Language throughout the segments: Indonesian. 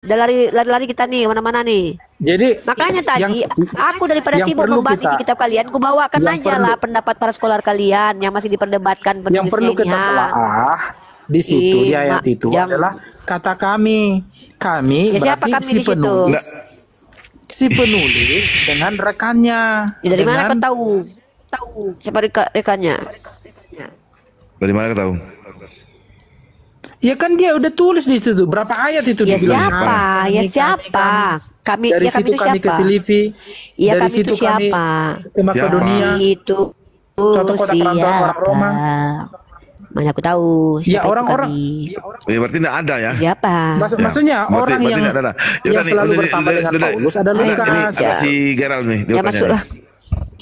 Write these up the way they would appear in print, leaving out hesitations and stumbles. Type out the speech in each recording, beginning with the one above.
Udah lari kita nih mana-mana nih. Jadi makanya tadi aku daripada sibuk membahas isi kitab kalian, aku bawakan aja lah pendapat para scholar kalian yang masih diperdebatkan. Yang perlu kita telaah di situ di ayat itu adalah kata kami ya, berarti si penulis dengan rekannya. Ya, dari mana kau tahu siapa rekannya? Dari mana kau tahu? Ya kan dia udah tulis di situ berapa ayat itu. Ya siapa? Ya siapa? Kami dari situ kami ke Filipi. Ya dari kami situ itu siapa? Kami ke Makedonia. Itu suatu kota perantauan orang Roma. Mana aku tahu. Ya orang-orang. Ya berarti tidak ada ya. Siapa? Maksudnya orang yang selalu bersama dengan Paulus ada Lukas. Ada si Gerald nih. Ya masuklah.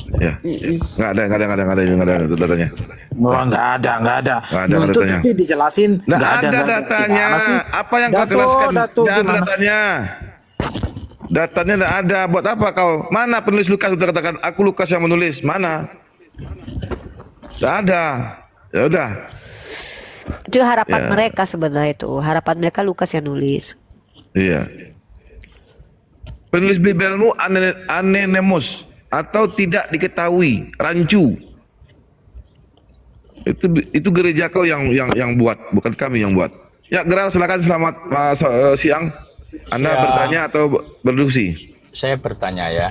Ya, nggak ada datanya. Oh, nggak ada. Untuk tapi dijelasin. Nggak ada datanya. Apa yang kau jelaskan? Datanya. Datanya nggak ada. Buat apa kau? Mana penulis Lukas sudah katakan aku Lukas yang menulis? Mana? Nggak ada. Ya udah. Itu harapan mereka sebenarnya itu. Harapan mereka Lukas yang nulis. Iya. Penulis Bibelmu anonymous atau tidak diketahui, rancu. Itu gereja kau yang buat, bukan kami yang buat. Ya, Geral, silakan. Selamat siang. Anda bertanya atau berdiskusi? Saya bertanya ya.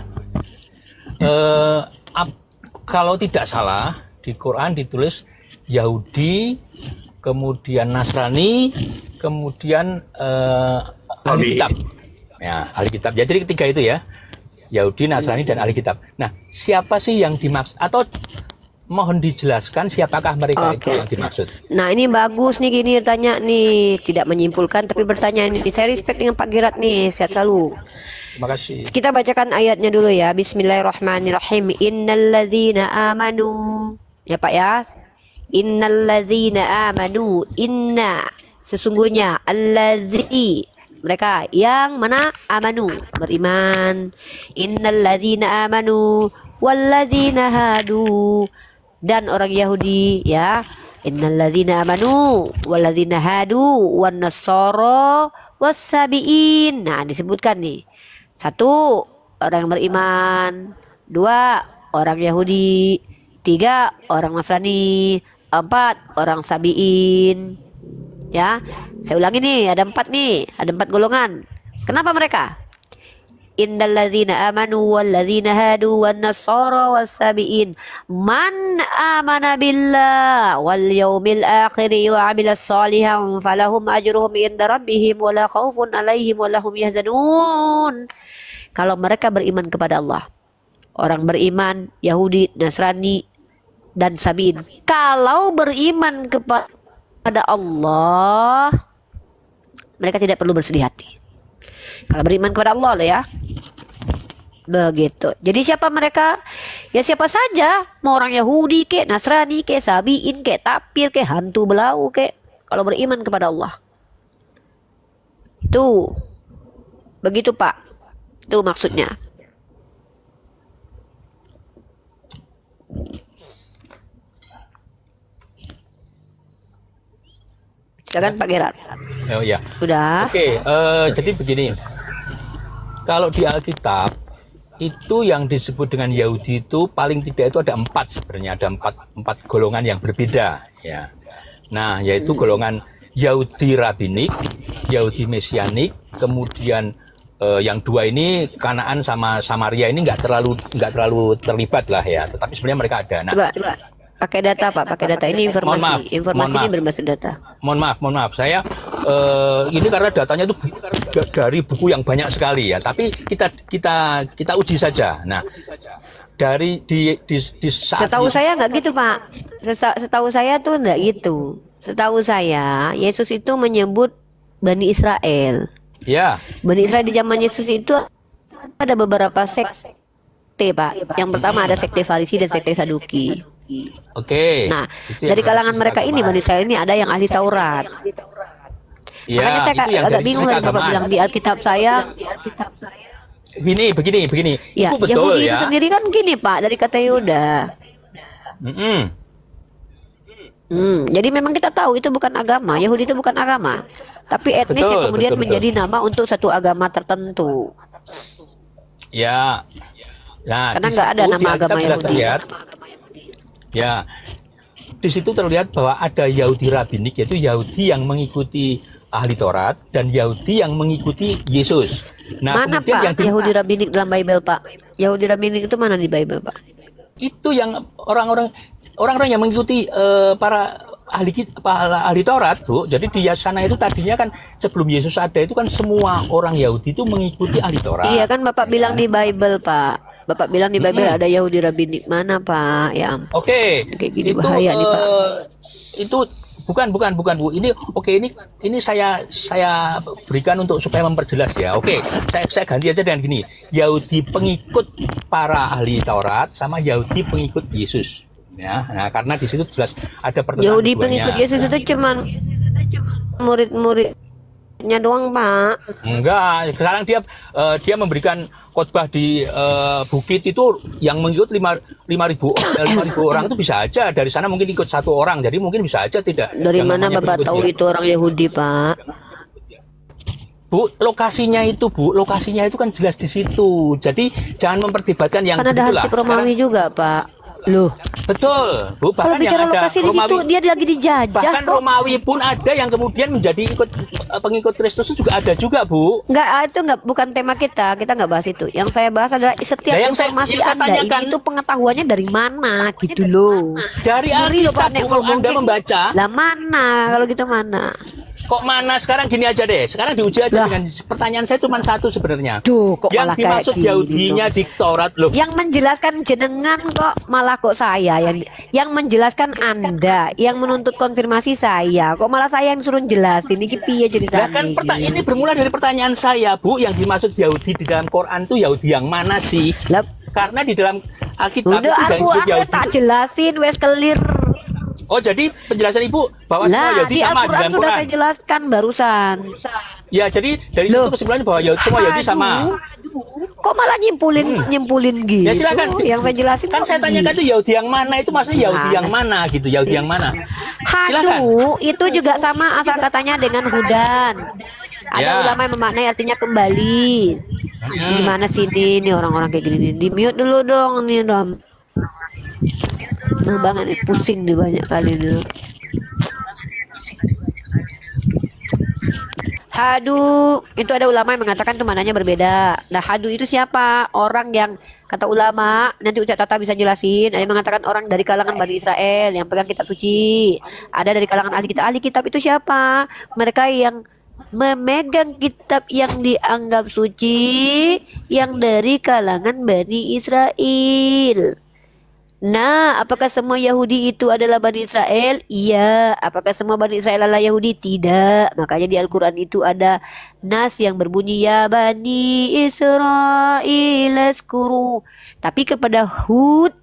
Kalau tidak salah di Quran ditulis Yahudi, kemudian Nasrani, kemudian ahli kitab. Ya, ahli kitab. Ya, jadi ketiga itu ya. Yahudi, Nasrani, dan ahli kitab. Nah, siapa sih yang dimaksud? Atau mohon dijelaskan siapakah mereka itu yang dimaksud? Nah, ini bagus nih gini tanya nih, tidak menyimpulkan tapi bertanya nih. Saya respect dengan Pak Girat nih, sehat selalu. Terima kasih. Kita bacakan ayatnya dulu ya. Bismillahirrahmanirrahim. Innalladzina amanu. Ya Pak ya. Innalladzina amanu. Inna sesungguhnya allazi mereka yang mana amanu beriman. Innalladzina amanu walladzina hadu dan orang Yahudi ya. Innalladzina amanu walladzina hadu wan nasara wassabiin. Nah, disebutkan nih. 1 orang yang beriman, 2 orang Yahudi, 3 orang Nasrani, 4 orang Sabiin. Ya, saya ulangi nih, ada 4 nih, ada 4 golongan. Kenapa mereka? Innalladzina amanu walladzina hadu wan nasara wassabiin man amana billah wal yaumil akhir wa amila shalihan falahum ajruhum inda rabbihim wala khaufun alaihim walahum yahzanun. Kalau mereka beriman kepada Allah, orang beriman Yahudi, Nasrani dan Sabiin, kalau beriman kepada Allah, mereka tidak perlu bersedih hati. Kalau beriman kepada Allah loh ya. Begitu. Jadi siapa mereka? Ya siapa saja. Mau orang Yahudi kek, Nasrani kek, Sabiin kek, tapir kek, hantu belau kek. Kalau beriman kepada Allah. Tuh. Begitu Pak. Itu maksudnya. Silakan Pak Gerard. Oh ya. Sudah. Oke, jadi begini. Kalau di Alkitab itu yang disebut dengan Yahudi itu paling tidak itu ada 4 sebenarnya, ada 4 golongan yang berbeda ya. Nah, yaitu golongan Yahudi Rabinik, Yahudi Mesianik, kemudian yang 2 ini Kanaan sama Samaria ini nggak terlalu terlibat lah ya, tetapi sebenarnya mereka ada. Nah, coba pakai data Pak, pakai data ini informasi ini berbasis data. Mohon maaf, saya ini karena datanya itu dari buku yang banyak sekali ya, tapi kita uji saja. Nah, dari di saat setahu saya nggak gitu Pak, setahu saya tuh nggak gitu. Setahu saya Yesus itu menyebut Bani Israel. Ya. Bani Israel di zaman Yesus itu ada beberapa sekte Pak. Yang pertama ada sekte Farisi dan sekte Saduki. Oke. Nah, dari kalangan mereka ini Bani Israel ini ada yang ahli Taurat. Ya, makanya saya agak bingung dari Bapak bilang di Alkitab saya. Begini. Ya, itu betul Yahudi ya. itu sendiri kan gini Pak, dari kata Yuda. Jadi memang kita tahu itu bukan agama. Yahudi itu bukan agama. Tapi etnis Betul, yang kemudian betul. menjadi nama untuk satu agama tertentu. Ya. Nah, Karena di nggak ada situ nama di agama Alkitab jelas Yahudi. terlihat, ya, di situ terlihat bahwa ada Yahudi rabbinik, yaitu Yahudi yang mengikuti ahli Taurat dan Yahudi yang mengikuti Yesus. Nah, Mana kemudian Pak yang Yahudi rabbinik dalam Bible Pak? Yahudi rabbinik itu mana di Bible Pak? itu yang orang-orang yang mengikuti para ahli Taurat, Bu. Jadi di sana itu tadinya kan sebelum Yesus ada itu kan semua orang Yahudi itu mengikuti ahli Taurat. Iya kan Bapak bilang di Bible Pak. Bapak bilang di Bible ada Yahudi rabbinik, mana Pak? Ya ampun. Oke. Kayak gini Itu bahaya nih Pak. itu bukan Bu. Ini ini saya berikan untuk supaya memperjelas ya. Oke, saya ganti aja dengan gini. Yahudi pengikut para ahli Taurat sama Yahudi pengikut Yesus. Ya. Nah, karena di situ jelas ada pertentangan Yahudi keduanya. pengikut Yesus itu cuman murid-muridnya doang Pak. Enggak, sekarang dia memberikan khotbah di bukit itu yang mengikut 5.000 orang itu bisa aja dari sana mungkin ikut 1 orang, jadi mungkin bisa aja tidak. Dari yang mana namanya Bapak pengikut tahu dia. itu orang Yahudi Pak? Bu, lokasinya itu kan jelas di situ. Jadi jangan memperdebatkan yang Kan ada begitulah. Hansip Romawi juga Pak. Loh, Betul, Bu. kalau Bahkan bicara yang ada lokasi di situ Romawi, dia lagi dijajah bahkan kok. Romawi pun ada yang kemudian menjadi pengikut Kristus itu juga ada juga, Bu. Itu bukan tema kita nggak bahas itu. Yang saya bahas adalah setiap Nah, yang saya informasi tanyakan- Anda ini itu pengetahuannya dari mana gitu loh. Dari Ngeri loh, Pak, Alkitab, Nek, Bu, ngomong Anda kayak membaca. Lah mana kalau gitu mana? Kok mana sekarang gini aja deh. Sekarang diuji aja Lah. dengan pertanyaan saya cuma satu sebenarnya. Duh, kok Yang malah kayak dimaksud gini Yahudinya di Taurat loh. Yang menjelaskan jenengan kok malah kok saya yang menjelaskan Anda, yang menuntut konfirmasi saya, kok malah saya yang suruh jelasin ini piye Lah ceritanya. kan ini bermula dari pertanyaan saya, Bu. Yang dimaksud Yahudi di dalam Quran itu Yahudi yang mana sih? Lah, Karena di dalam Alkitab udah itu aku disebut Yahudi. tak jelasin wes clear. Oh, jadi penjelasan Ibu bahwa semua Lah, Yahudi di sama di Al-Quran dalam sudah Quran. saya jelaskan barusan. Ya, jadi dari Loh. situ kesimpulannya bahwa semua Yahudi sama. Kok malah nyimpulin gitu? Ya silakan. Yang saya jelasin Kan kok saya tanyakan gitu. itu Yahudi yang mana, itu maksudnya Yahudi yang mana gitu, Yahudi yang mana. Silakan. Hadu itu juga sama asal katanya dengan hudan. Ada Ya. ulama yang memaknai artinya kembali. Gimana sih ini orang-orang kayak gini nih? Di mute dulu dong nih dong. Banget nih, pusing nih banyak kali nih. Hadu itu ada ulama yang mengatakan itu mananya berbeda. Nah, hadu itu siapa? Orang yang kata ulama, nanti Ucap Tata bisa jelasin. Ada yang mengatakan orang dari kalangan Bani Israel yang pegang kitab suci. Ada dari kalangan ahli kitab. Ahli kitab itu siapa? Mereka yang memegang kitab yang dianggap suci yang dari kalangan Bani Israel. Nah, apakah semua Yahudi itu adalah Bani Israel? Iya. Apakah semua Bani Israel adalah Yahudi? Tidak. Makanya di Al-Quran itu ada nas yang berbunyi ya Bani Israel eskuru. Tapi kepada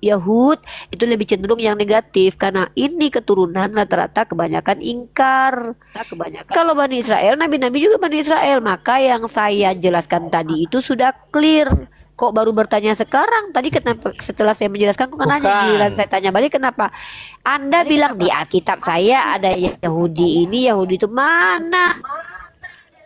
Yahud itu lebih cenderung yang negatif karena ini keturunan rata-rata kebanyakan ingkar. Kalau Bani Israel, nabi-nabi juga Bani Israel. Maka yang saya jelaskan tadi itu sudah clear. Kok baru bertanya sekarang? Tadi kenapa setelah saya menjelaskan kok nanya, giliran saya tanya balik kenapa? Anda bilang di Alkitab saya ada Yahudi ini, Yahudi itu mana?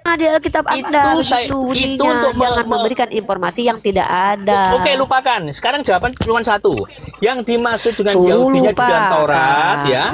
Di Alkitab Anda Itu untuk jangan memberikan informasi yang tidak ada. Oke, lupakan. Sekarang jawaban cuma satu. Yang dimaksud dengan Suruh Yahudinya di dalam lupa. Taurat, ya.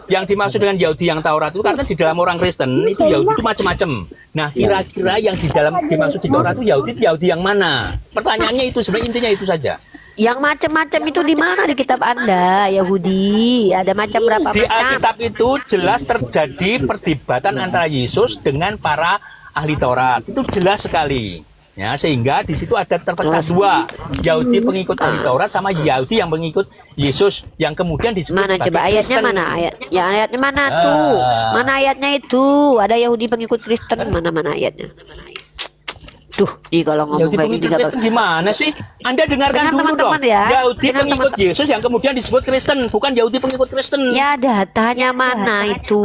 Yang dimaksud dengan Yahudi yang Taurat itu karena di dalam orang Kristen itu Yahudi itu macam-macam. Nah, kira-kira yang di dalam dimaksud di Taurat itu Yahudi yang mana? Pertanyaannya itu sebenarnya intinya itu saja. Yang macam-macam itu di mana di kitab Anda, Yahudi? Ada macam berapa Di macam? Alkitab itu jelas terjadi perdebatan antara Yesus dengan para ahli Taurat. Itu jelas sekali. Ya, sehingga di situ ada terpecah dua, Yahudi pengikut ahli Taurat sama Yahudi yang pengikut Yesus yang kemudian disebut Mana sebagai coba ayatnya Kristen. mana ayatnya? Ya ayatnya mana tuh? Mana ayatnya itu? Ada Yahudi pengikut Kristen mana ayatnya? Tuh, nih kalau ngomong Yahudi kayak pengikut gini Kristen gimana sih? Anda dengarkan Dengan dulu teman-teman dong. ya. Yahudi Dengan pengikut Yesus yang kemudian disebut Kristen, bukan Yahudi pengikut Kristen. Ya datanya mana itu?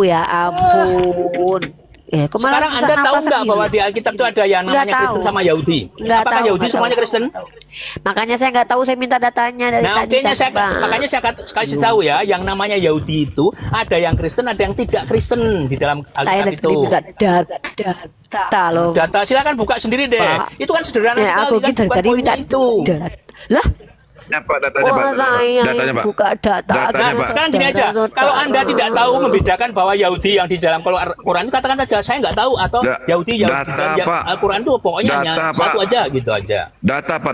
Ya ampun. Sekarang Anda tahu nggak bahwa di Alkitab itu ada yang namanya Kristen sama Yahudi? Apakah Yahudi semuanya Kristen? Makanya saya nggak tahu, saya minta datanya dari tadi. Makanya saya kasih tahu ya, yang namanya Yahudi itu ada yang Kristen, ada yang tidak Kristen di dalam Alkitab itu. Data loh. Data, silakan buka sendiri deh. Pak, itu kan sederhana sekali kan, tadi minta itu. Lah. Apa datanya, Pak? Datanya, Pak. Buka data. Datanya, Pak. Sekarang gini aja, kalau Anda tidak tahu membedakan bahwa Yahudi yang di dalam Quran, katakan saja saya nggak tahu, atau Yahudi yang di dalam Al-Quran itu pokoknya hanya satu aja gitu aja. Data, Pak.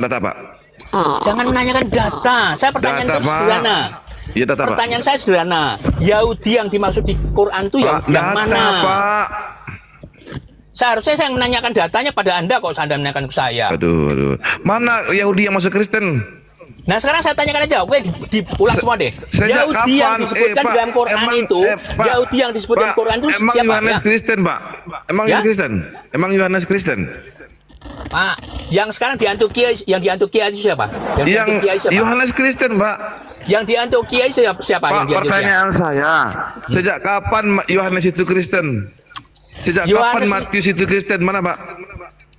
Jangan menanyakan data. Saya pertanyaan itu sederhana. Ya, pertanyaan saya sederhana. Yahudi yang dimaksud di Quran itu yang mana? Pak. Seharusnya saya menanyakan datanya pada Anda, kok Anda menanyakan ke saya. Aduh. Mana Yahudi yang masuk Kristen? Nah sekarang saya tanyakan aja, oke, diulang semua deh. Yahudi yang disebutkan dalam Quran Yahudi yang disebut dalam Quran itu emang siapa? Yohanes Kristen, Pak. Emang ya? Kristen? Emang Yohanes Kristen? Pak, yang sekarang di Antioquia, yang di Antioquia itu siapa? Yang Yohanes Kristen, Pak. Yang di Antioquia itu siapa? Pak, pertanyaan saya, sejak kapan Yohanes itu Kristen? Sejak kapan Matius itu Kristen? Mana, Pak?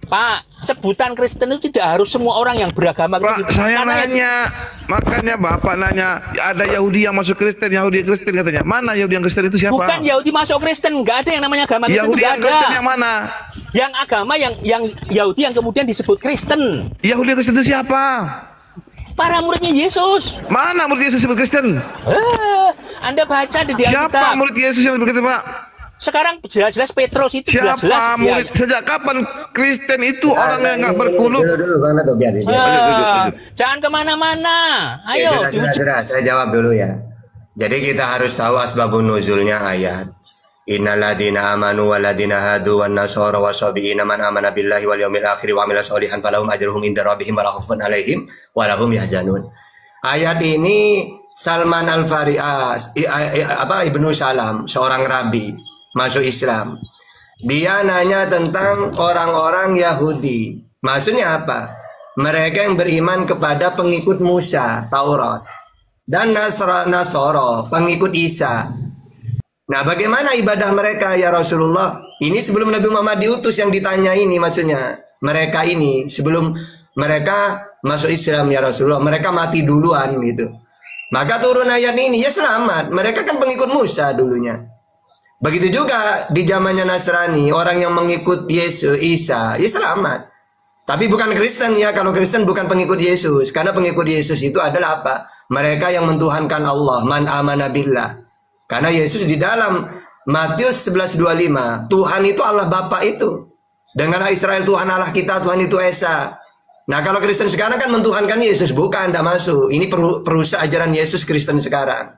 Pak, sebutan Kristen itu tidak harus semua orang yang beragama. Pak, saya nanya, makanya Bapak nanya, ada Yahudi yang masuk Kristen, Yahudi Kristen katanya. Mana Yahudi yang Kristen itu siapa? Bukan Yahudi masuk Kristen, nggak ada yang namanya agama Kristen. Yahudi yang Kristen yang mana? Yang agama yang Yahudi yang kemudian disebut Kristen. Yahudi Kristen itu siapa? Para muridnya Yesus. Mana murid Yesus disebut Kristen? Anda baca di Alkitab. Siapa murid Yesus yang begitu, Pak? Sekarang jelas-jelas Petrus itu jelas-jelas murid, sejak kapan Kristen itu orang yang nggak berkulit? Jangan kemana-mana. Ayo. Saya jawab dulu ya. Jadi kita harus tahu asbabun nuzulnya ayat. Innal ladzina amanu wal ladzina hadu wan nasara wasabiina man amana billahi wal yawmil akhir wa amila sholihan falahum ajruhum inda rabbihim wa la khaufun alaihim wa lahum yahzanun. Ayat ini Salman Ibnu Salam, seorang rabi masuk Islam. Dia nanya tentang orang-orang Yahudi. Maksudnya apa? Mereka yang beriman kepada pengikut Musa, Taurat. Dan Nasoro, pengikut Isa. Nah, bagaimana ibadah mereka ya Rasulullah? Ini sebelum Nabi Muhammad diutus yang ditanya ini maksudnya. Mereka ini sebelum mereka masuk Islam ya Rasulullah, mereka mati duluan gitu. Maka turun ayat ini, ya selamat. Mereka kan pengikut Musa dulunya. Begitu juga di zamannya Nasrani, orang yang mengikut Yesus, Isa, ya selamat. Tapi bukan Kristen ya, kalau Kristen bukan pengikut Yesus. Karena pengikut Yesus itu adalah apa? Mereka yang mentuhankan Allah, man amana billah. Karena Yesus di dalam Matius 11:25, Tuhan itu Allah Bapa itu. Dengarlah Israel, Tuhan Allah kita, Tuhan itu Esa. Nah kalau Kristen sekarang kan mentuhankan Yesus, bukan, tidak masuk. Ini perusak ajaran Yesus Kristen sekarang.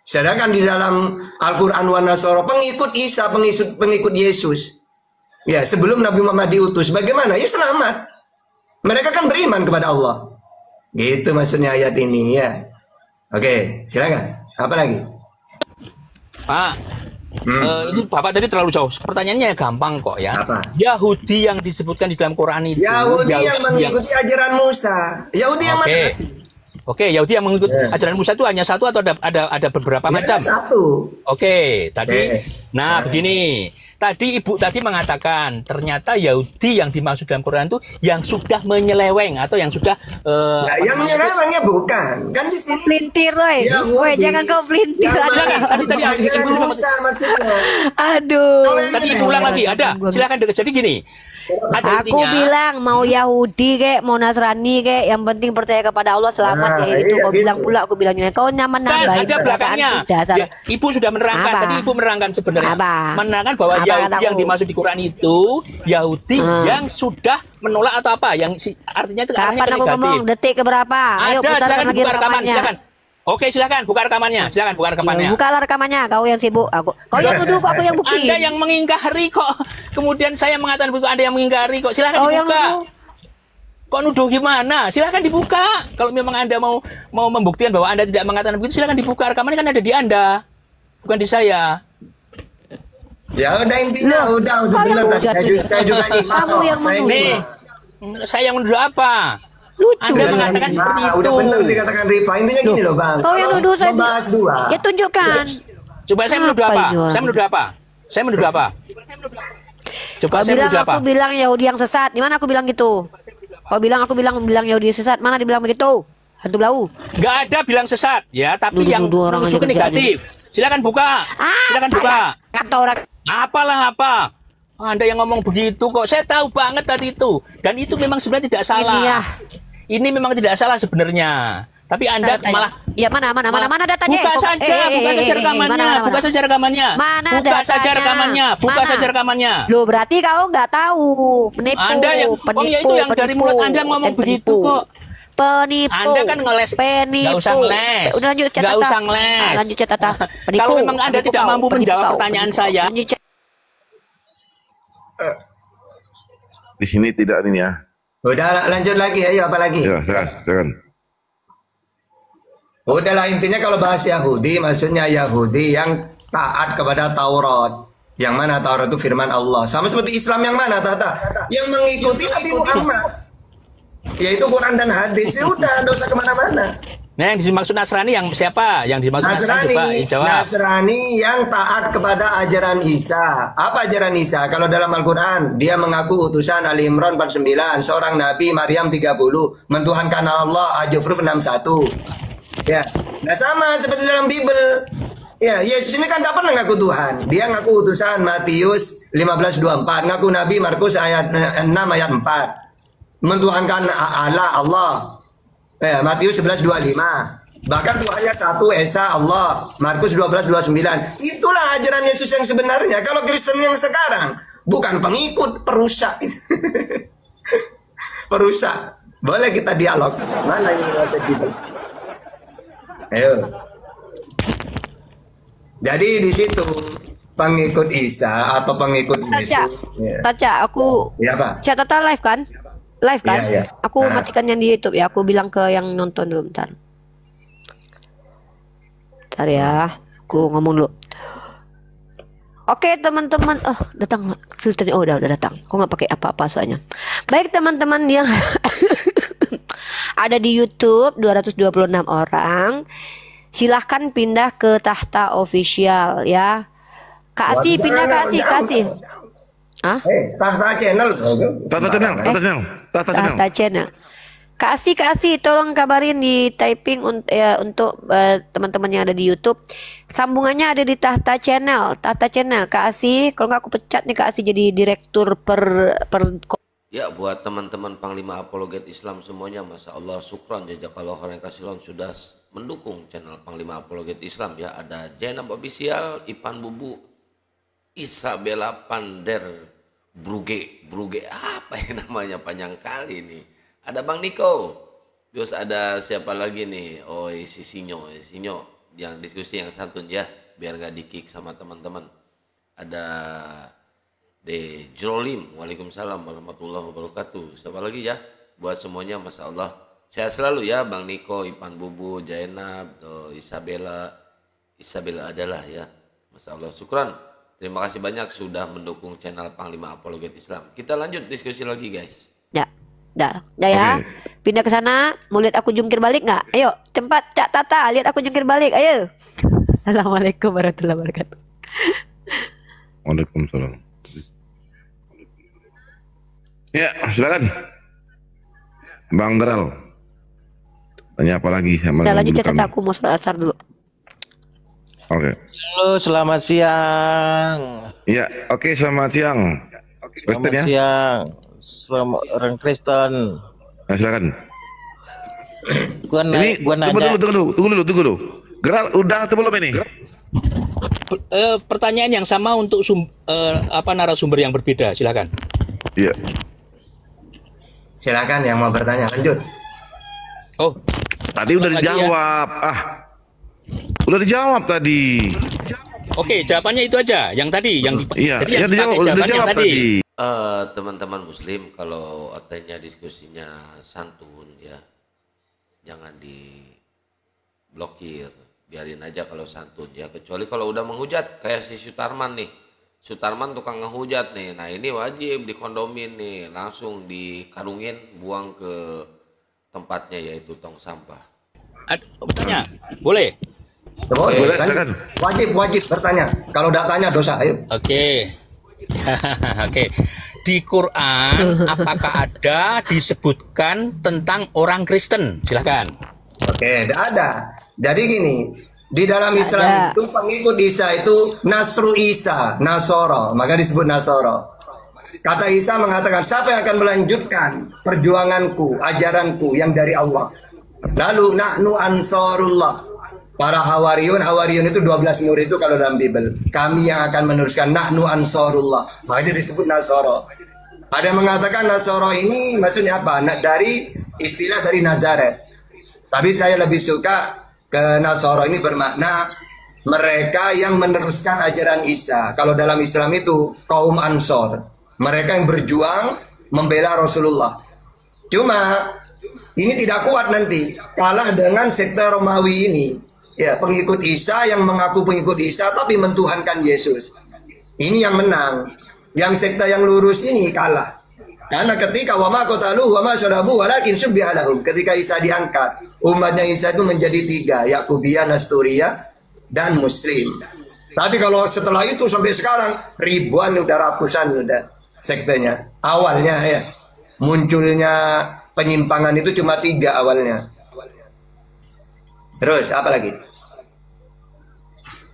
Sedangkan di dalam Al-Quran wa Nasara pengikut Isa, pengikut Yesus. Ya, sebelum Nabi Muhammad diutus, bagaimana? Ya selamat. Mereka kan beriman kepada Allah. Gitu maksudnya ayat ini ya. Oke, silakan. Apa lagi? Pak, ini Bapak tadi terlalu jauh. Pertanyaannya gampang kok ya. Apa? Yahudi yang disebutkan di dalam Quran itu. Yahudi yang mengikuti ajaran Musa. Yahudi yang mana? Oke, Yahudi yang mengikuti ajaran Musa itu hanya satu atau ada beberapa macam? Satu. Oke, tadi. Nah, begini. Tadi Ibu tadi mengatakan ternyata Yahudi yang dimaksud dalam Quran itu yang sudah menyeleweng atau yang sudah nah, yang menyelewengnya bukan. Kan di sini pelintir, woi. Jangan kau pelintir. Tadi ajaran Musa maksudnya. Aduh. Tadi Ibu ulang lagi, ada. Silakan jadi gini. Aku bilang mau Yahudi kek, mau Nasrani kek, yang penting percaya kepada Allah selamat ya itu. Kau bilang pula, aku bilangnya kau nyaman nambahin ada belakangnya. Ya, Ibu sudah menerangkan tadi, Ibu menerangkan sebenarnya menerangkan bahwa Yahudi yang dimaksud di Quran itu Yahudi yang sudah menolak atau apa, yang artinya itu kapan aku ngomong detik keberapa? Ayo putarkan lagi rekamannya. Oke, silakan buka rekamannya. Silakan buka rekamannya. Bukalah rekamannya. Kau yang sibuk, kau yang nuduh, aku yang bukti. Anda yang mengingkari kok. Kemudian saya mengatakan begitu, Anda yang mengingkari kok. Silakan dibuka. Kok nuduh gimana? Silakan dibuka. Kalau memang Anda mau membuktikan bahwa Anda tidak mengatakan begitu, silakan dibuka. Rekamannya kan ada di Anda, bukan di saya. Ya udah intinya udah bilang tadi. Saya juga nih. Kamu yang menuduh. Saya yang menuduh apa? Lucu. Anda mengatakan seperti itu. Udah benar dikatakan Rifa. Intinya gini loh Bang. Kau yang nuduh saya. Membahas dua. Ya tunjukkan. Coba saya menuduh apa? Saya menuduh apa? Saya menuduh apa? Coba saya bilang apa? aku bilang Yahudi yang sesat. Di mana aku bilang gitu? Kau bilang aku bilang Yahudi yang sesat. Mana dibilang begitu? Hantu blau. Nggak ada bilang sesat, ya. Tapi yang orang aja menuju ke negatif. Silakan buka. Silakan buka. Kata orang. Apalah apa? Anda yang ngomong begitu kok. Saya tahu banget tadi itu. Dan itu memang sebenarnya tidak salah. Ini ya. Ini memang tidak salah sebenarnya. Tapi Anda malah ya mana datanya? Buka saja rekamannya. Buka saja rekamannya. Mana buka saja rekamannya. Buka saja rekamannya. Loh, berarti kau nggak tahu. Penipu. Anda yang itu yang dari mulut Anda ngomong begitu kok. Penipu. Anda kan ngeles. Penipu. Nggak usah ngeles. Udah lanjut catatan. Nggak usah ngeles. Lanjut catatan. Penipu. Kalau memang Anda tidak mampu menjawab pertanyaan saya. Di sini tidak ini ya. Udah lanjut lagi, ayo apa lagi? Ya, silakan. Udahlah, intinya kalau bahas Yahudi, maksudnya Yahudi yang taat kepada Taurat. Yang mana Taurat itu firman Allah. Sama seperti Islam yang mana, Tata? Yang mengikuti Nabi Muhammad. Yaitu Quran dan hadis. Ya udah, nggak usah kemana-mana. Nah, yang dimaksud Nasrani yang siapa? Yang dimaksud Nasrani yang taat kepada ajaran Isa. Apa ajaran Isa? Kalau dalam Al-Quran, dia mengaku utusan Ali Imran 49, seorang Nabi, Maryam 30, mentuhankan Allah, Al-Jufruf 61. Ya, nah sama seperti dalam Bible. Ya, Yesus ini kan tak pernah ngaku Tuhan. Dia ngaku utusan Matius 15:24, ngaku Nabi Markus ayat 6 ayat 4. Mentuhankan Allah. Ya, Matius 11:25. Bahkan Tuhannya satu, Esa Allah. Markus 12:29. Itulah ajaran Yesus yang sebenarnya. Kalau Kristen yang sekarang bukan pengikut, perusak. Perusak. Boleh kita dialog. Mana yang merasa kita? Ayo. Jadi di situ pengikut Isa atau pengikut Yesus. Taca, aku ya, Pak. catatan live kan? Live kan? Iya. Aku matikan yang di YouTube ya. Aku bilang ke yang nonton dulu bentar. Bentar ya. Aku ngomong dulu. Oke teman-teman. Datang filternya. Oh udah datang. Aku nggak pakai apa-apa soalnya. Baik teman-teman yang ada di YouTube 226 orang. Silahkan pindah ke Tahta Official ya. Kasih pindah kasih. Tahta channel. Tahta channel. Kasih tolong kabarin di typing untuk teman-teman yang ada di YouTube. Sambungannya ada di Tahta channel. Kasih, kalau nggak aku pecat nih kasih jadi direktur per. Ya, buat teman-teman Panglima Apologet Islam semuanya, Masya Allah, syukran jazakallahu khairan kasihan sudah mendukung channel Panglima Apologet Islam ya. Ada Jainab Official, Ipan Bubu, Isabella Pander, Bruge apa yang namanya, panjang kali nih. Ada Bang Niko, terus ada siapa lagi nih? Oh, si Sinyo yang diskusi yang santun ya, biar gak di-kick sama teman-teman. Ada De Jerolim, Waalaikumsalam warahmatullahi wabarakatuh. Siapa lagi ya? Buat semuanya, Masya Allah, sehat selalu ya, Bang Niko, Ipan Bubu, Jainab, Isabella adalah ya, Masya Allah, syukran. Terima kasih banyak sudah mendukung channel Panglima Apologet Islam. Kita lanjut diskusi lagi guys. Ya ya. Pindah ke sana. Mau lihat aku jungkir balik nggak? Ayo, tempat Cak Tata, lihat aku jungkir balik. Ayo. Assalamualaikum warahmatullahi wabarakatuh. Waalaikumsalam. Ya, silakan. Bang Geral. Tanya apa lagi? Lanjut Cak Tata, aku mau asar dulu. Oke. Halo, selamat siang. Iya, oke, selamat siang. Selamat siang. Selamat orang Kristen. Nah, silakan. Gua nanya. Tunggu dulu. Geral, udah atau belum ini? Pertanyaan yang sama untuk narasumber yang berbeda, silakan. Iya. Silakan yang mau bertanya, lanjut. Oh, tadi udah dijawab. Udah dijawab tadi. Oke, jawabannya itu aja. Yang tadi, iya, jadi yang jawabannya tadi. Teman-teman Muslim, kalau artinya diskusinya santun ya, jangan diblokir, biarin aja kalau santun ya. Kecuali kalau udah menghujat, kayak si Sutarman nih. Sutarman tukang ngehujat nih. Nah ini wajib dikondomin nih, langsung dikarungin, buang ke tempatnya yaitu tong sampah. Bertanya, boleh? Boleh, wajib bertanya. Kalau tidak tanya dosa, ayo. Oke. Oke. Di Quran apakah ada disebutkan tentang orang Kristen? Silakan. Oke, tidak ada. Jadi gini, di dalam Islam itu pengikut Isa itu Nasru Isa, Nasoro, maka disebut Nasoro. Kata Isa mengatakan, siapa yang akan melanjutkan perjuanganku, ajaranku yang dari Allah? Lalu nahnu ansarullah. Para Hawariyun itu 12 murid itu kalau dalam Bible. Kami yang akan meneruskan nahnu ansarullah. Maka dia disebut Nasoro. Ada yang mengatakan Nasoro ini maksudnya apa? Dari istilah dari Nazaret. Tapi saya lebih suka ke Nasoro ini bermakna mereka yang meneruskan ajaran Isa. Kalau dalam Islam itu kaum Ansor. Mereka yang berjuang membela Rasulullah. Cuma ini tidak kuat nanti. Kalah dengan sekte Romawi ini. Ya, pengikut Isa yang mengaku pengikut Isa tapi mentuhankan Yesus. Ini yang menang. Yang sekte yang lurus ini kalah. Karena ketika wa ma qataluhu wa ma syarabu walakin syubbiha lahum. Ketika Isa diangkat, umatnya Isa itu menjadi 3, Yakubiyah, Nasturiyah, dan Muslim. Tapi kalau setelah itu sampai sekarang ribuan, udah ratusan udah sektenya. Awalnya ya, munculnya penyimpangan itu cuma 3 awalnya. Terus apa lagi?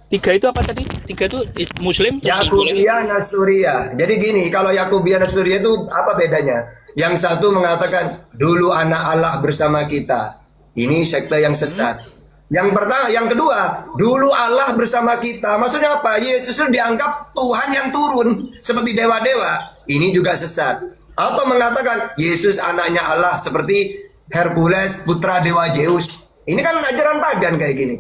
3 itu apa tadi? 3 itu Muslim? Yakubiyah, Nasturiyah. Jadi gini, kalau Yakubiyah, Nasturiyah itu apa bedanya? Yang satu mengatakan dulu anak Allah bersama kita. Ini sekte yang sesat. Yang pertama, yang kedua, dulu Allah bersama kita. Maksudnya apa? Yesus itu dianggap Tuhan yang turun seperti dewa-dewa. Ini juga sesat. Atau mengatakan Yesus anaknya Allah seperti Hercules, putra dewa Zeus. Ini kan ajaran pagan kayak gini.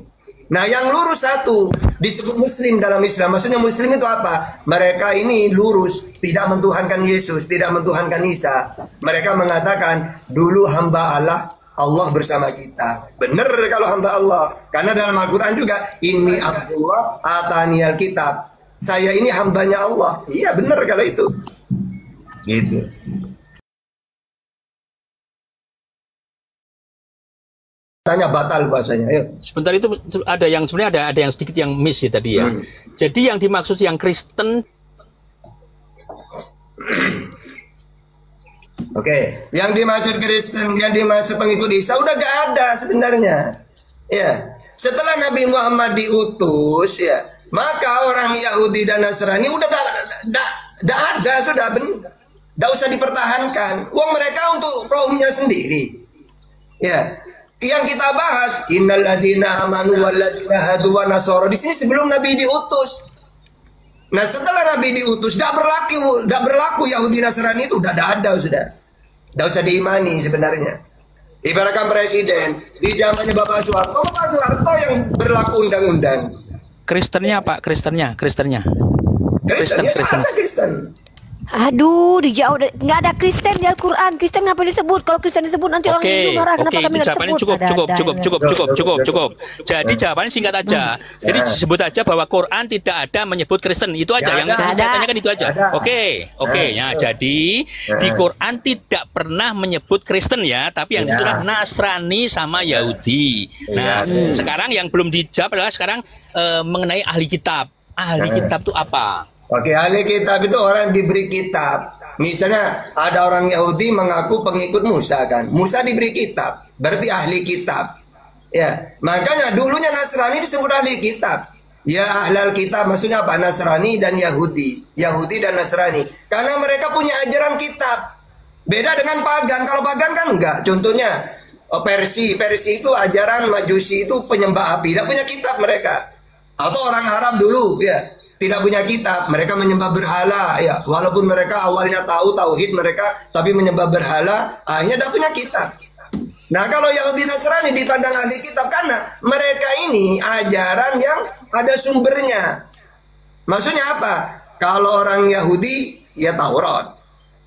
Nah, yang lurus satu disebut Muslim dalam Islam. Maksudnya Muslim itu apa? Mereka ini lurus, tidak mentuhankan Yesus, tidak mentuhankan Isa. Mereka mengatakan dulu hamba Allah bersama kita. Benar kalau hamba Allah. Karena dalam Al-Quran juga inni Abdullah ataniyal kitab. Saya ini hambanya Allah. Iya benar kalau itu. Gitu. Tanya batal bahasanya. Ayo. Sebentar itu ada yang sebenarnya ada yang sedikit yang miss ya tadi ya. Jadi yang dimaksud yang Kristen. Oke, yang dimaksud Kristen, yang dimaksud pengikut Isa udah gak ada sebenarnya. Ya, setelah Nabi Muhammad diutus ya, maka orang Yahudi dan Nasrani udah ada sudah benar. Gak usah dipertahankan. Uang mereka untuk kaumnya sendiri. Ya. Yang kita bahas innalladzina amanu walladzina hadu wa nasara di sini sebelum Nabi diutus. Nah, setelah Nabi diutus enggak berlaku Yahudi Nasrani itu udah ada sudah. Enggak usah diimani sebenarnya. Ibaratkan presiden di zamannya Bapak Soeharto yang berlaku undang-undang. Kristennya Pak, Kristennya. Kristen. Ada Kristen. Aduh, dijauh nggak ada Kristen di Al-Quran. Kristen ngapa disebut? Kalau Kristen disebut nanti orang Hindu marah. Kenapa kami nggak disebut? Cukup. Jadi jawabannya singkat aja. Jadi disebut aja bahwa Quran tidak ada menyebut Kristen. Itu aja yang saya tanyakan itu aja. Oke. Ya, jadi di Quran tidak pernah menyebut Kristen ya, tapi yang disebut Nasrani sama Yahudi. Nah, sekarang yang belum dijawab adalah sekarang mengenai ahli kitab. Ahli kitab itu apa? Oke, ahli kitab itu orang diberi kitab. Misalnya ada orang Yahudi mengaku pengikut Musa kan. Musa diberi kitab, berarti ahli kitab. Ya, makanya dulunya Nasrani disebut ahli kitab. Ya, ahlal kitab maksudnya apa? Nasrani dan Yahudi. Yahudi dan Nasrani. Karena mereka punya ajaran kitab. Beda dengan pagan. Kalau pagan kan enggak. Contohnya Persia itu ajaran Majusi itu penyembah api. Tidak punya kitab mereka. Atau orang Arab dulu ya. Tidak punya kitab, mereka menyembah berhala ya. Walaupun mereka awalnya tahu tauhid mereka, tapi menyembah berhala, akhirnya tidak punya kitab. Nah, kalau Yahudi Nasrani dipandang ahli kitab karena mereka ini ajaran yang ada sumbernya. Maksudnya apa? Kalau orang Yahudi ya Taurat.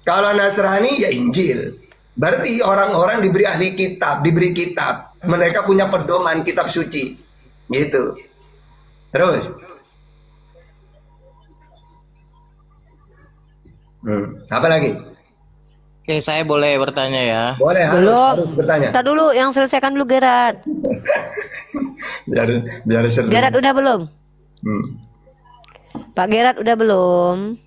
Kalau Nasrani ya Injil. Berarti orang-orang diberi ahli kitab, diberi kitab. Mereka punya pedoman kitab suci. Gitu. Terus apa lagi? Oke, saya boleh bertanya ya? Boleh, harus bertanya. Kita dulu, yang selesaikan dulu Gerard. biar seru. Gerard udah belum? Pak Gerard udah belum?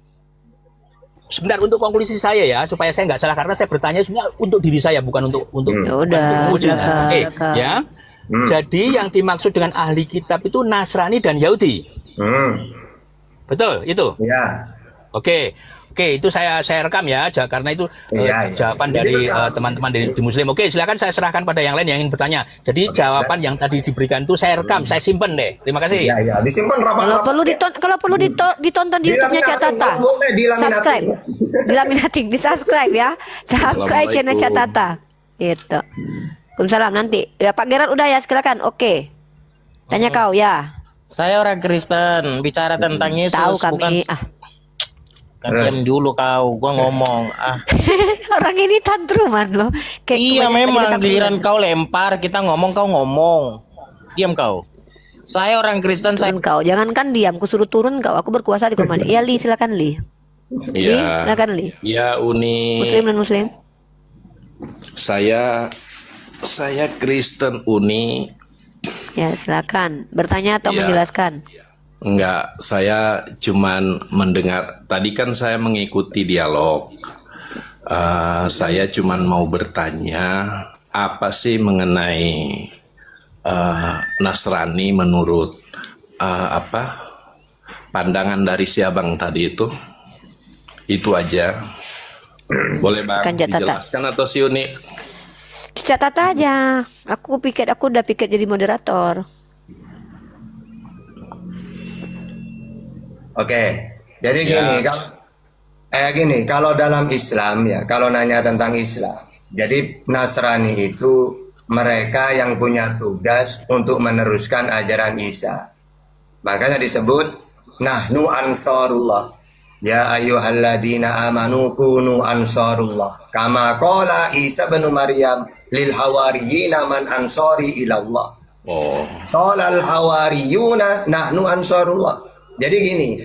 sebentar untuk konklusi saya ya, supaya saya nggak salah, karena saya bertanya sebenarnya untuk diri saya, bukan untuk Ya udah, Oke, ya. Jadi yang dimaksud dengan ahli kitab itu Nasrani dan Yahudi. Betul itu? Ya. Oke, itu saya rekam ya, karena itu jawaban dari teman-teman di Muslim. Oke, silakan saya serahkan pada yang lain yang ingin bertanya. Jadi jawaban yang tadi diberikan itu saya rekam, saya simpen deh. Terima kasih. Iya, disimpan rapat. Kalau perlu ditonton di YouTube-nya Catata. Subscribe. Dilaminating, di subscribe ya. Subscribe channel Catata. Itu. Waalaikumsalam nanti. Ya Pak Gerard udah ya, silakan. Oke. Tanya kau ya. Saya orang Kristen, bicara tentang Yesus. Tahu kami. Diam dulu kau, gua ngomong. Orang ini tantruman loh. Iya memang, giliran kau lempar, kita ngomong kau ngomong. Diam kau. Saya orang Kristen, turun kau. Jangankan diam, ku suruh turun kau. Aku berkuasa di komando. Iya Li, silakan Li. Li, silakan Li. Ya Uni. Muslim dan Muslim. Saya Kristen Uni. Ya silakan. Bertanya atau menjelaskan? Enggak, saya cuman mendengar. Tadi kan saya mengikuti dialog. Saya cuman mau bertanya, apa sih mengenai Nasrani menurut pandangan dari si abang tadi itu? Itu aja. Boleh Bang dijelaskan atau si Uni? Catat aja. Aku udah pikir jadi moderator. Oke, jadi gini, kalau dalam Islam ya, kalau nanya tentang Islam, jadi Nasrani itu mereka yang punya tugas untuk meneruskan ajaran Isa. Makanya disebut nahnu ansarullah. Ya ayyuhalladzina amanu kunu ansarullah. Kama qala Isa bin Maryam lil hawariyina man ansari ilallah. Qala al hawariyuna nahnu ansarullah. Jadi gini,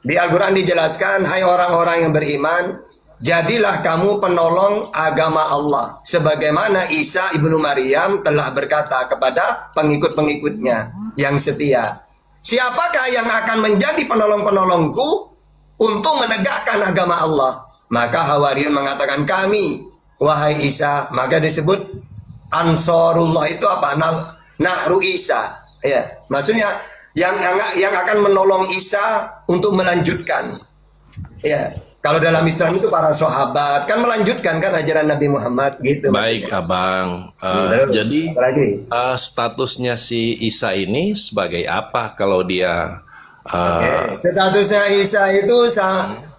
di Al-Quran dijelaskan, hai orang-orang yang beriman, jadilah kamu penolong agama Allah. Sebagaimana Isa ibnu Maryam telah berkata kepada pengikut-pengikutnya yang setia. Siapakah yang akan menjadi penolong-penolongku untuk menegakkan agama Allah? Maka Hawariyun mengatakan kami, wahai Isa. Maka disebut Ansarullah itu apa? Nahru Isa. Ya, maksudnya yang akan menolong Isa untuk melanjutkan. Ya, kalau dalam Islam itu para sahabat kan melanjutkan kan ajaran Nabi Muhammad gitu. Baik maksudnya. Abang. Jadi statusnya si Isa ini sebagai apa kalau dia? Statusnya Isa itu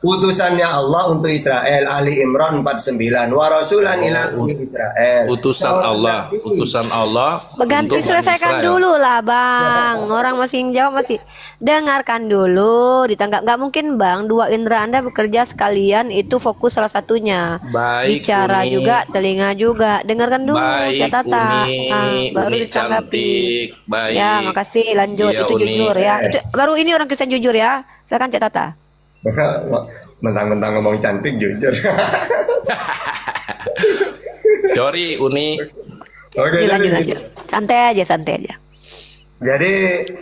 utusannya Allah untuk Israel. Ali Imran 49. Wa rasulan ila Israel. Utusan Allah. Berganti selesaikan dulu lah Bang. Orang masih jawab masih. Dengarkan dulu, ditangkap. Nggak mungkin Bang, dua indera Anda bekerja sekalian, itu fokus salah satunya. Baik, bicara Uni. juga, telinga juga. Dengarkan dulu, catatan. Baru ditanggapi. Baik. Ya, makasih. Lanjut, Ya, itu Uni. jujur ya. Itu, baru ini orang Kristen jujur ya. Silakan catatan. Mentang-mentang ngomong cantik jujur. Sorry Uni. Oke, lanjut. Santai aja. Jadi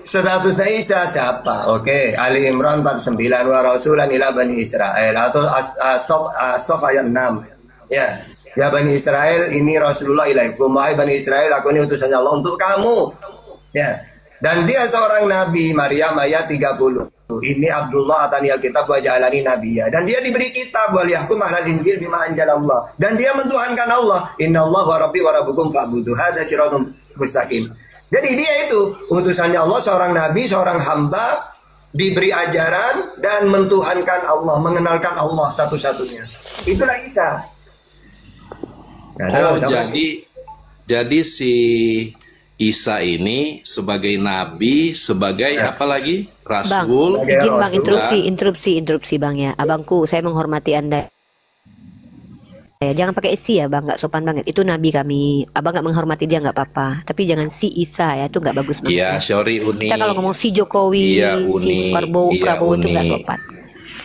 statusnya Isa siapa? Oke, Ali Imran 49 wa rasulan ila Bani Israel atau As-Sof ayat 6. Ya. Ya Bani Israel, ini Rasulullah ilaikum. Wahai Bani Israel, aku ini utusannya Allah untuk kamu. Ya. Dan dia seorang nabi, Maryam ayat 30. Ini Abdullah atani alkitab wa ja'alani nabiyya. Dan dia diberi kitab wal yahkum ahlal injil bima anjalallah. Dan dia mentuhankan Allah. Innallaha wa rabbi wa rabbukum fa'budu. Hadza siratum mustaqim. Jadi dia itu utusannya Allah, seorang nabi, seorang hamba, diberi ajaran dan mentuhankan Allah, mengenalkan Allah satu-satunya. Itulah Isa. Nah, jadi si Isa ini sebagai nabi, sebagai apa lagi? Rasul. Bang, izin Bang, interupsi Bang ya. Abangku, saya menghormati Anda. Ya, jangan pakai isi ya Bang, nggak sopan banget. Itu nabi kami. Abang nggak menghormati dia nggak apa-apa. Tapi jangan si Isa ya, itu nggak bagus banget. Iya, sorry Uni. Kita kalau ngomong si Jokowi, si Prabowo itu nggak sopan.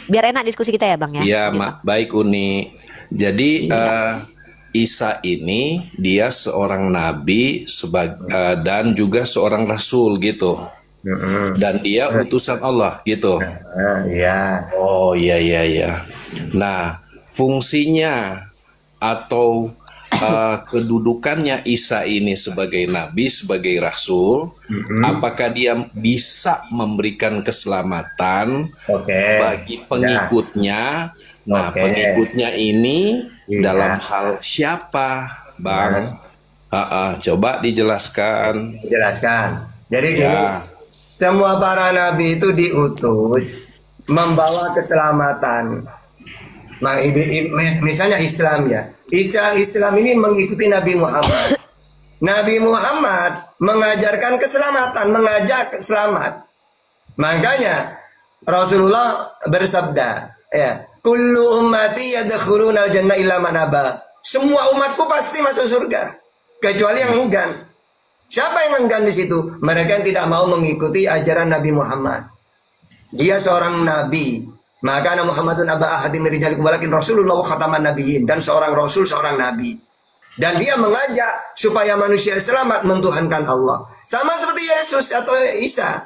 Biar enak diskusi kita ya Bang ya. Iya, baik Uni. Jadi Isa ini dia seorang nabi dan juga seorang rasul gitu. dan dia utusan Allah gitu. Iya. Oh iya iya iya. Nah, fungsinya atau kedudukannya Isa ini sebagai nabi, sebagai rasul, apakah dia bisa memberikan keselamatan bagi pengikutnya? Nah, pengikutnya ini dalam hal siapa, Bang? Coba dijelaskan. Jadi gini, semua para nabi itu diutus membawa keselamatan. Nah, misalnya Islam ya. Islam ini mengikuti Nabi Muhammad. Nabi Muhammad mengajarkan keselamatan, mengajak selamat. Makanya Rasulullah bersabda, ya, kullu ummati yadkhulunal jannah illa man aba. Semua umatku pasti masuk surga, kecuali yang enggan. Siapa yang enggan di situ? Mereka yang tidak mau mengikuti ajaran Nabi Muhammad. Dia seorang nabi. Maka Muhammadun aba ahadim min rijalikum walakin Rasulullah wa khataman nabiyyin, dan seorang rasul, seorang nabi. Dan dia mengajak supaya manusia selamat mentuhankan Allah. Sama seperti Yesus atau Isa.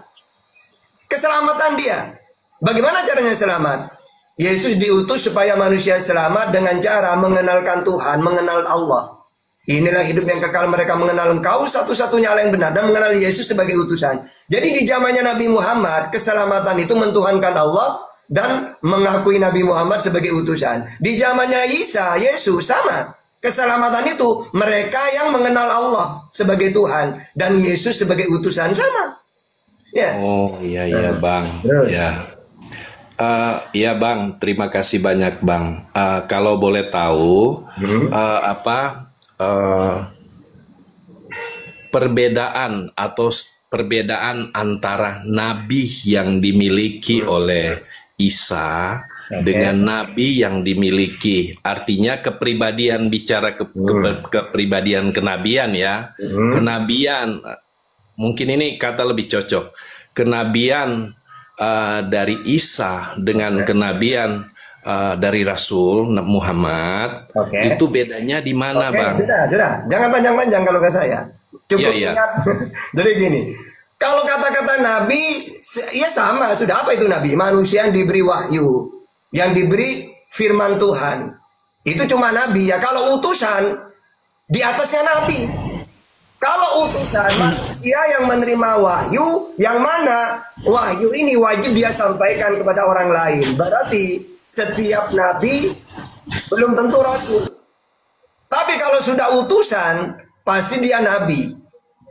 Keselamatan dia. Bagaimana caranya selamat? Yesus diutus supaya manusia selamat dengan cara mengenalkan Tuhan, mengenal Allah. Inilah hidup yang kekal, mereka mengenal Engkau satu-satunya Allah yang benar, dan mengenal Yesus sebagai utusan. Jadi di zamannya Nabi Muhammad, keselamatan itu mentuhankan Allah dan mengakui Nabi Muhammad sebagai utusan. Di zamannya Isa, Yesus sama. Keselamatan itu mereka yang mengenal Allah sebagai Tuhan dan Yesus sebagai utusan, sama. Ya. Oh iya iya Bang. Ya. Ya Bang, terima kasih banyak Bang. Kalau boleh tahu perbedaan antara nabi yang dimiliki oleh Isa dengan nabi yang dimiliki, artinya kepribadian, bicara kepribadian kenabian ya. Kenabian, mungkin ini kata lebih cocok, kenabian dari Isa dengan kenabian dari Rasul Muhammad, itu bedanya di mana Bang? Sudah, jangan panjang-panjang kalau ke saya. Cukup ingat. Jadi gini, kalau kata-kata nabi, ya sama, sudah. Apa itu nabi? Manusia yang diberi wahyu, yang diberi firman Tuhan. Itu cuma nabi ya. Kalau utusan, di atasnya nabi. Kalau utusan, manusia yang menerima wahyu, yang mana wahyu ini wajib dia sampaikan kepada orang lain. Berarti setiap nabi belum tentu rasul. Tapi kalau sudah utusan, pasti dia nabi.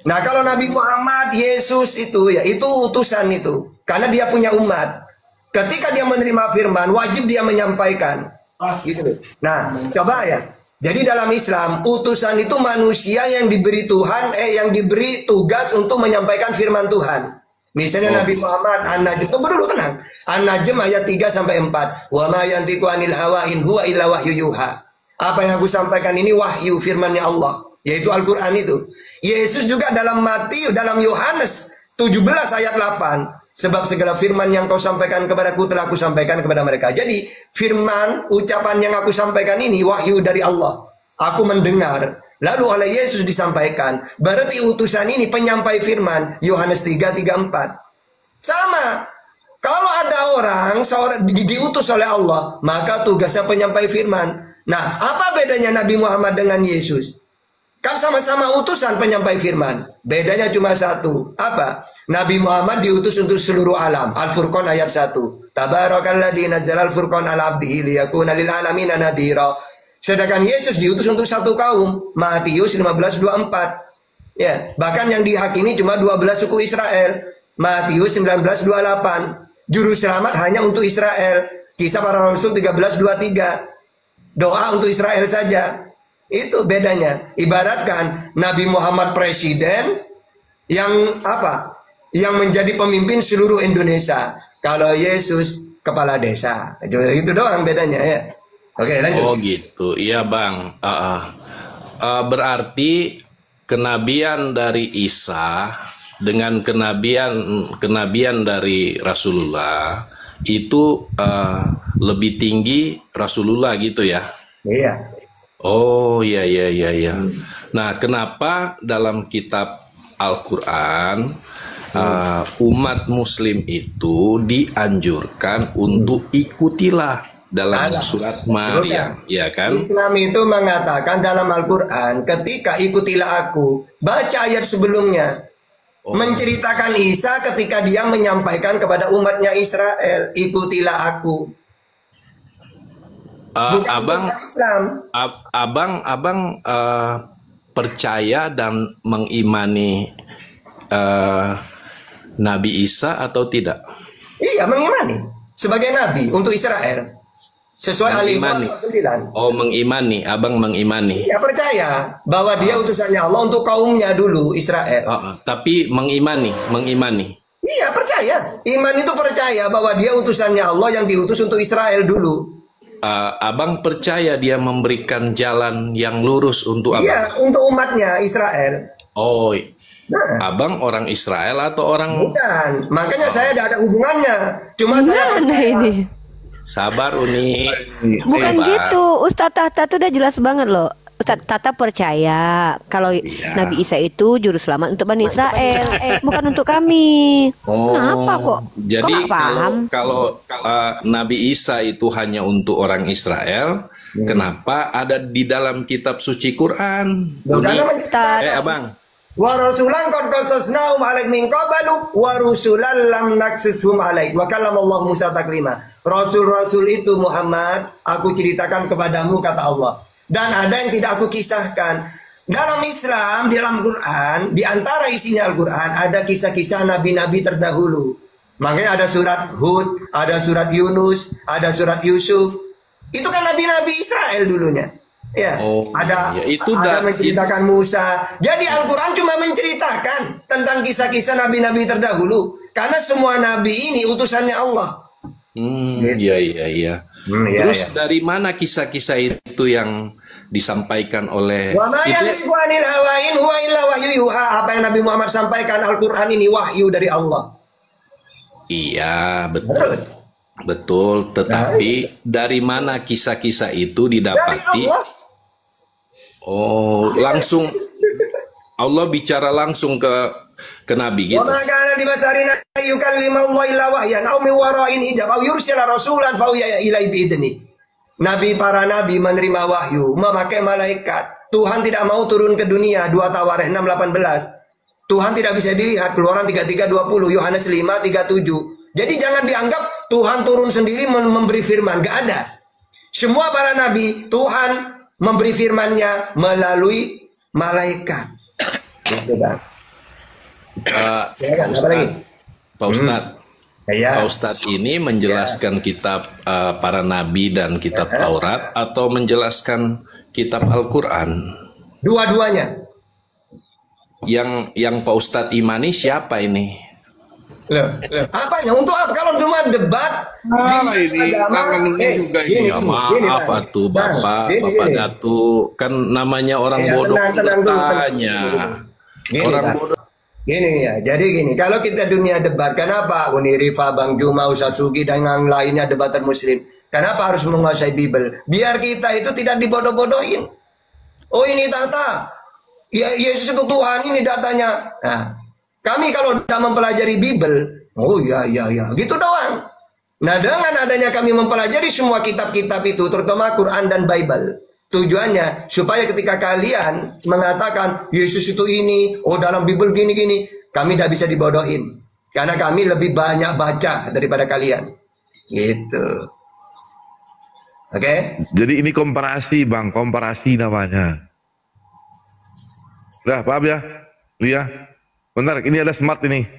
Nah, kalau Nabi Muhammad, Yesus itu ya, itu utusan itu. Karena dia punya umat. Ketika dia menerima firman, wajib dia menyampaikan. Gitu. Nah, coba ya. Jadi dalam Islam, utusan itu manusia yang diberi Tuhan, yang diberi tugas untuk menyampaikan firman Tuhan. Misalnya Nabi Muhammad, An-Najm, tunggu dulu, tenang. An-Najm ayat 3-4. Wa ma yantiqu anil hawa in huwa illa wahyu yuha. Apa yang aku sampaikan ini wahyu firman-Nya Allah, yaitu Al-Qur'an itu. Yesus juga dalam Matius, dalam Yohanes 17 ayat 8. Sebab segala firman yang kau sampaikan kepadaku telah aku sampaikan kepada mereka. Jadi firman, ucapan yang aku sampaikan ini wahyu dari Allah. Aku mendengar, lalu oleh Yesus disampaikan. Berarti utusan ini penyampai firman. Yohanes 3:4. Sama. Kalau ada orang seorang diutus oleh Allah, maka tugasnya penyampai firman. Nah, apa bedanya Nabi Muhammad dengan Yesus? Kan sama-sama utusan penyampai firman. Bedanya cuma satu. Apa? Nabi Muhammad diutus untuk seluruh alam. Al-Furqan ayat 1. Tabarakalladzi nazzala al-Furqan ala 'abdihi liyakuna lil alamin nadhira. Sedangkan Yesus diutus untuk satu kaum. Matius 15:24. Ya, bahkan yang dihakimi cuma 12 suku Israel. Matius 19:28. Juru selamat hanya untuk Israel. Kisah Para Rasul 13:23. Doa untuk Israel saja. Itu bedanya. Ibaratkan Nabi Muhammad presiden yang apa? Yang menjadi pemimpin seluruh Indonesia. Kalau Yesus kepala desa. Itu doang bedanya ya. Oke, lanjut. Oh gitu. Iya, Bang. Berarti kenabian dari Isa dengan kenabian dari Rasulullah itu lebih tinggi Rasulullah gitu ya? Iya. Oh iya. Nah, kenapa dalam kitab Al-Quran umat muslim itu dianjurkan untuk ikutilah dalam surat Maryam, ya kan? Islam itu mengatakan dalam Al-Quran, ketika ikutilah aku, baca ayat sebelumnya. Menceritakan Isa ketika dia menyampaikan kepada umatnya Israel, ikutilah aku. Abang percaya dan mengimani Nabi Isa atau tidak? Iya, mengimani sebagai nabi untuk Israel. Sesuai Al-Imran 9. Oh, mengimani, abang mengimani. Iya, percaya bahwa dia utusannya Allah untuk kaumnya dulu, Israel. Tapi mengimani. Iya, percaya. Iman itu percaya bahwa dia utusannya Allah yang diutus untuk Israel dulu. Abang percaya dia memberikan jalan yang lurus untuk abang? Iya, untuk umatnya Israel. Oh, abang orang Israel atau orang? Bukan, makanya saya tidak ada hubungannya. Cuma saya ini. Sabar Uni. Bukan gitu, Ustadz Tata tuh udah jelas banget loh. Ustadz Tata percaya kalau Nabi Isa itu juru selamat untuk Bani Israel, bukan untuk kami. Kenapa kok? Jadi kalau Nabi Isa itu hanya untuk orang Israel, kenapa ada di dalam kitab suci Quran? Abang. Wa rasulan qad qasasnahum 'alaik min qablu wa rusulan lam naqsushum 'alaik wa kallamallahu Musa taklima. Rasul-rasul itu Muhammad aku ceritakan kepadamu kata Allah, dan ada yang tidak aku kisahkan. Dalam Islam, di dalam Quran, di antara isinya Al-Quran ada kisah-kisah nabi-nabi terdahulu. Makanya ada surat Hud, ada surat Yunus, ada surat Yusuf. Itu kan nabi-nabi Israel dulunya. Ya, ada menceritakan Musa. Jadi Al-Quran cuma menceritakan tentang kisah-kisah nabi-nabi terdahulu, karena semua nabi ini utusannya Allah. Iya. Terus dari mana kisah-kisah itu yang disampaikan oleh apa yang Nabi Muhammad sampaikan, Al-Quran ini wahyu dari Allah. Iya, betul. Tetapi dari mana kisah-kisah itu didapati? Oh, langsung Allah bicara langsung ke Nabi gitu. Nabi, para nabi menerima wahyu memakai malaikat. Tuhan tidak mau turun ke dunia. 2 Tawarikh 6:18. Tuhan tidak bisa dilihat. Keluaran 33:20. Yohanes 5:37. Jadi jangan dianggap Tuhan turun sendiri memberi firman. Gak ada. Semua para nabi Tuhan memberi firman-Nya melalui malaikat. Gitu, Bang. Pak Ustadz ini menjelaskan kitab para nabi dan kitab Taurat atau menjelaskan kitab Al-Quran? Dua-duanya. Yang Pak Ustadz imani siapa ini? Apanya? Untuk apa? Kalau cuma debat maaf tuh Bapak Datu, kan namanya orang bodoh bertanya. Orang bodoh. Gini ya, jadi gini, kalau kita dunia debat, kenapa Unirifa, Bang Juma, Ustadz Sugi dan yang lainnya debater muslim, kenapa harus menguasai Bible? Biar kita itu tidak dibodoh-bodohin. Oh ini data, ya Yesus itu Tuhan, ini datanya. Nah, kami kalau sudah mempelajari Bible, oh ya, gitu doang. Nah, dengan adanya kami mempelajari semua kitab-kitab itu, terutama Quran dan Bible, tujuannya supaya ketika kalian mengatakan Yesus itu ini, oh dalam Bible gini-gini, kami tidak bisa dibodohin. Karena kami lebih banyak baca daripada kalian. Gitu. Oke? Jadi ini komparasi, Bang, komparasi namanya. Udah, paham ya? Iya. Bentar, ini ada Smart ini.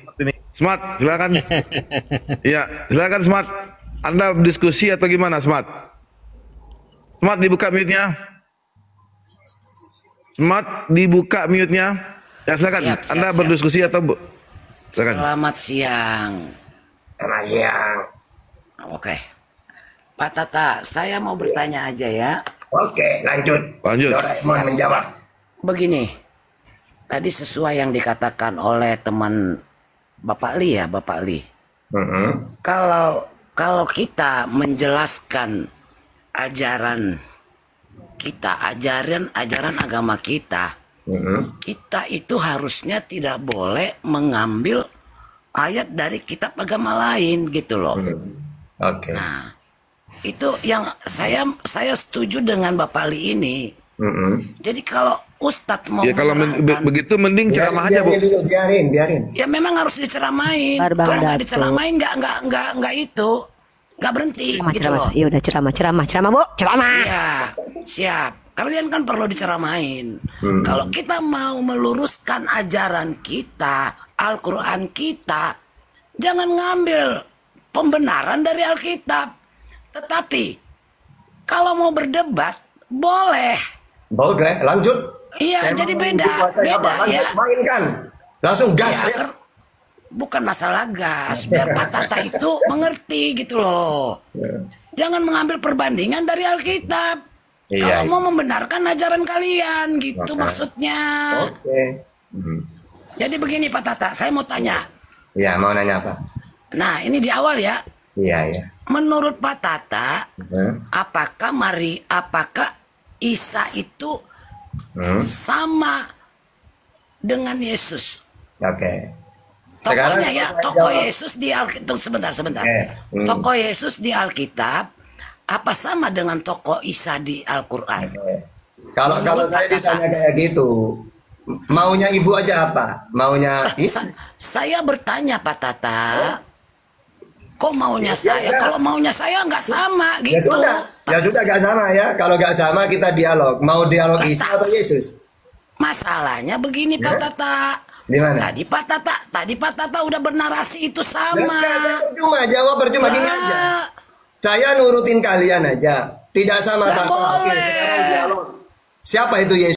Smart, silakan. Iya, silakan Smart. Anda diskusi atau gimana, Smart? Smart dibuka mute-nya. Smart dibuka mute-nya. Ya silakan. Siap, Anda berdiskusi atau silakan. Selamat siang. Selamat siang. Oke. Pak Tata, saya mau bertanya aja ya. Oke, lanjut. Doraemon menjawab. Begini. Tadi sesuai yang dikatakan oleh teman Bapak Li ya, Bapak Li. Kalau kita menjelaskan ajaran kita, ajaran agama kita, kita itu harusnya tidak boleh mengambil ayat dari kitab agama lain gitu loh. Oke. Nah, itu yang saya setuju dengan Bapak Ali ini. Jadi kalau Ustadz mau kalau begitu mending ceramah aja, Bu. Biarin. Ya memang harus diceramain. Kalau nggak diceramain nggak itu. Nggak berhenti gitu loh. Ya udah ceramah Bu, ceramah. Iya, siap. Kalian kan perlu diceramain. Kalau kita mau meluruskan ajaran kita, Al-Quran kita, jangan ngambil pembenaran dari Alkitab. Tetapi kalau mau berdebat boleh. Boleh, lanjut. Iya, jadi beda ya. Mainkan, langsung gas ya. Bukan masalah gas, biar Pak Tata itu mengerti gitu loh. Jangan mengambil perbandingan dari Alkitab. Kalau mau membenarkan ajaran kalian gitu maksudnya. Jadi begini Pak Tata, saya mau tanya. Iya, mau nanya apa? Nah, ini di awal ya. Iya. Menurut Pak Tata, apakah Isa itu sama dengan Yesus? Oke. Tokohnya ya, tokoh Yesus di Alkitab. Sebentar. Tokoh Yesus di Alkitab apa sama dengan tokoh Isa di Al-Quran? Kalau saya ditanya kayak gitu, maunya ibu aja apa? Maunya Isa? Saya bertanya Pak Tata, kok maunya saya? Kalau maunya saya nggak sama gitu. Ya sudah nggak sama ya. Kalau nggak sama kita dialog. Mau dialog Isa atau Yesus? Masalahnya begini Pak Tata. Dimana? Tadi Pak Tata udah bernarasi itu sama. Percuma gini aja. Saya nurutin kalian aja. Tidak sama Tata. Oke, sekarang dialog. Siapa itu Yesus?